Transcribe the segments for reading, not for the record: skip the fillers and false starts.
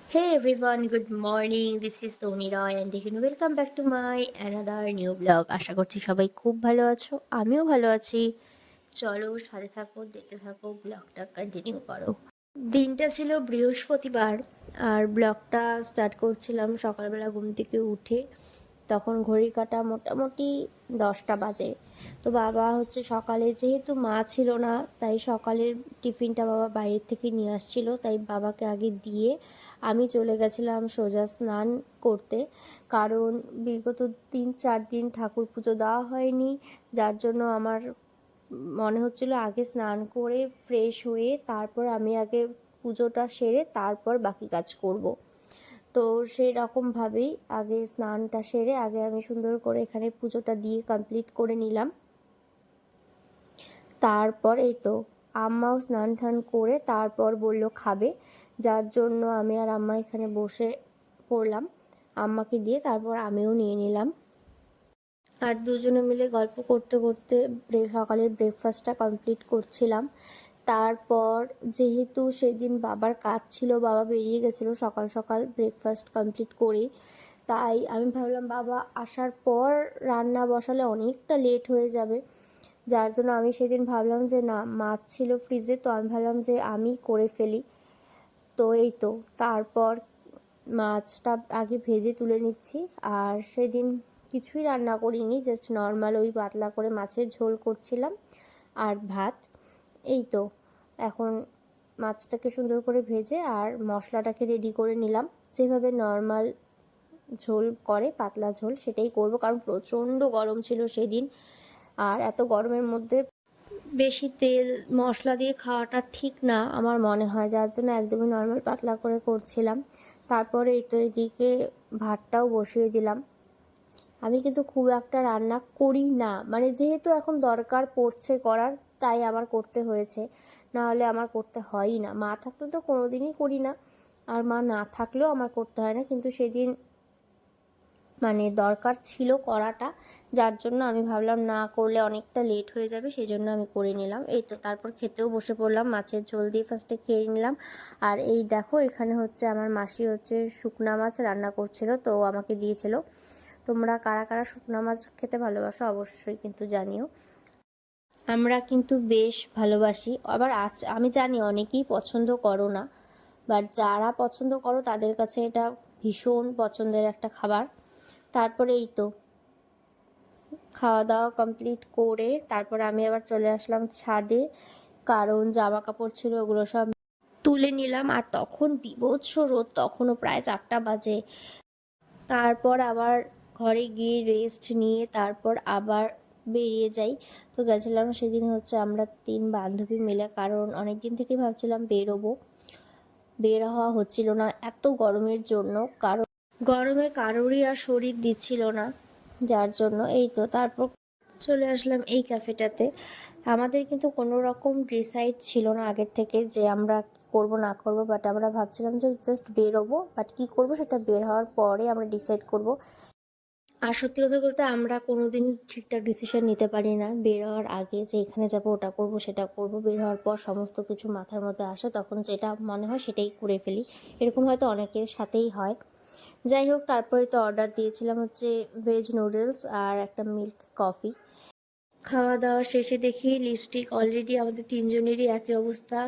Hey everyone, good morning. This is Tony Roy and again welcome back to my another new vlog. আশা করছি সবাই খুব ভালো আছো, আমিও ভালো আছি। চলো সাথে থাকো, দেখতে থাকো, ব্লগটা কন্টিনিউ করো। দিনটা ছিল বৃহস্পতিবার আর ব্লগটা স্টার্ট করছিলাম সকালবেলা ঘুম থেকে উঠে। তখন ঘড়ি কাঁটা মোটামুটি 10টা বাজে। তো বাবা হচ্ছে সকালে, যেহেতু মা ছিল না তাই সকালের টিফিনটা বাবা বাইরের থেকে নিয়ে আসছিল, তাই বাবাকে আগে দিয়ে আমি চলে গেছিলাম সোজা স্নান করতে। কারণ বিগত 3-4 দিন ঠাকুর পুজো দেওয়া হয়নি, যার জন্য আমার মনে হচ্ছিল আগে স্নান করে ফ্রেশ হয়ে তারপর আমি আগে পুজোটা সেরে তারপর বাকি কাজ করব। তো সেই রকমভাবেই আগে স্নানটা সেরে আগে আমি সুন্দর করে এখানে পুজোটা দিয়ে কমপ্লিট করে নিলাম। তারপর এই তো আম্মাও স্নান টান করে তারপর বলল খাবে, যার জন্য আমি আর আম্মা এখানে বসে পড়লাম। আম্মাকে দিয়ে তারপর আমিও নিয়ে নিলাম। আর দুজনে মিলে গল্প করতে করতে সকালের ব্রেকফাস্টটা কমপ্লিট করছিলাম। তারপর যেহেতু সেদিন বাবার কাজ ছিল, বাবা বেরিয়ে গেছিলো সকাল সকাল ব্রেকফাস্ট কমপ্লিট করে, তাই আমি ভাবলাম বাবা আসার পর রান্না বসালে অনেকটা লেট হয়ে যাবে। যার জন্য আমি সেদিন ভাবলাম যে না, মাছ ছিল ফ্রিজে, তো আমি ভাবলাম যে আমি করে ফেলি। তো এই তো তারপর মাছটা আগে ভেজে তুলে নিচ্ছি। আর সেদিন কিছুই রান্না করিনি, জাস্ট নর্মাল ওই পাতলা করে মাছের ঝোল করছিলাম আর ভাত। এই তো এখন মাছটাকে সুন্দর করে ভেজে আর মশলাটাকে রেডি করে নিলাম। যেভাবে নর্মাল ঝোল করে, পাতলা ঝোল, সেটাই করব, কারণ প্রচণ্ড গরম ছিল সেদিন। আর এত গরমের মধ্যে বেশি তেল মশলা দিয়ে খাওয়াটা ঠিক না আমার মনে হয়, যার জন্য একদমই নর্মাল পাতলা করে করছিলাম। তারপরে এই তো এদিকে ভাতটাও বসিয়ে দিলাম। আমি কিন্তু খুব একটা রান্না করি না, মানে যেহেতু এখন দরকার পড়ছে করার তাই আমার করতে হয়েছে, না হলে আমার করতে হয়ই না। মা থাকলে তো কোনোদিনই করি না, আর মা না থাকলেও আমার করতে হয় না, কিন্তু সেদিন মানে দরকার ছিল করাটা, যার জন্য আমি ভাবলাম না করলে অনেকটা লেট হয়ে যাবে, সেই জন্য আমি করে নিলাম। এই তো তারপর খেতেও বসে পড়লাম, মাছের ঝোল দিয়ে ফার্স্টে খেয়ে নিলাম। আর এই দেখো এখানে হচ্ছে আমার মাসি হচ্ছে শুকনা মাছ রান্না করছিল, তো আমাকে দিয়েছিল। তোমরা কারা কারা শুকনা মাছ খেতে ভালোবাসো অবশ্যই কিন্তু জানিও। আমরা কিন্তু বেশ ভালোবাসি। আবার আমি জানি অনেকেই পছন্দ করো না, বাট যারা পছন্দ করো তাদের কাছে এটা ভীষণ পছন্দের একটা খাবার। তারপরে এই তো খাওয়া দাওয়া কমপ্লিট করে তারপরে আমি আবার চলে আসলাম ছাদে, কারণ জামা কাপড় ছিল ওগুলো সব তুলে নিলাম। আর তখন বীভৎস রোদ, তখনও প্রায় 4টা বাজে। তারপর আবার ঘরে গিয়ে রেস্ট নিয়ে তারপর আবার বেরিয়ে যাই। তো গেছিলাম সেদিন হচ্ছে আমরা 3 বান্ধবী মিলে, কারণ অনেক দিন থেকে ভাবছিলাম বেরোবো, বের হওয়া হচ্ছিল না এত গরমের জন্য, কারণ গরমে কারোরই আর শরীর দিচ্ছিল না, যার জন্য এই তো তারপর চলে আসলাম এই ক্যাফেটাতে। আমাদের কিন্তু কোনো রকম ডিসাইড ছিল না আগের থেকে যে আমরা করব না করব, বাট আমরা ভাবছিলাম যে জাস্ট বেরোবো, বাট কী করব সেটা বের হওয়ার পরে আমরা ডিসাইড করব। আর সত্যি কথা বলতে আমরা কোনোদিন ঠিকঠাক ডিসিশন নিতে পারি না বের হওয়ার আগে, যে এখানে যাবো, ওটা করব, সেটা করব। বের হওয়ার পর সমস্ত কিছু মাথার মধ্যে আসে, তখন যেটা মনে হয় সেটাই করে ফেলি। এরকম হয়তো অনেকের সাথেই হয়। যাই হোক তারপরে তো অর্ডার দিয়েছিলাম হচ্ছে ভেজ নুডলস আর একটা মিল্ক কফি। খাওয়া দাওয়া শেষে দেখি লিপস্টিক অলরেডি আমাদের 3জনেরই একই অবস্থা,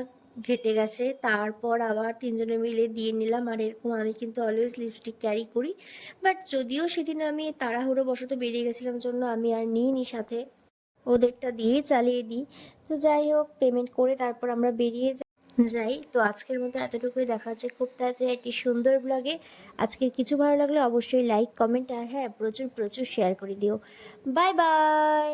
ঘেটে গেছে। তারপর আবার 3জনে মিলে দিয়ে নিলাম। আর এরকম আমি কিন্তু অলওয়েজ লিপস্টিক ক্যারি করি, বাট যদিও সেদিন আমি তাড়াহুড়ো বশত বেরিয়ে গেছিলাম জন্য আমি আর নিইনি সাথে, ওদেরটা দিয়েই চালিয়ে দিই। তো যাই হোক পেমেন্ট করে তারপর আমরা বেরিয়ে যাই। তো আজকের মতো এতটুকুই, দেখা হচ্ছে খুব তাড়াতাড়ি একটি সুন্দর ব্লগে। আজকের কিছু ভালো লাগলে অবশ্যই লাইক কমেন্ট আর হ্যাঁ প্রচুর প্রচুর শেয়ার করে দিও। Bye bye.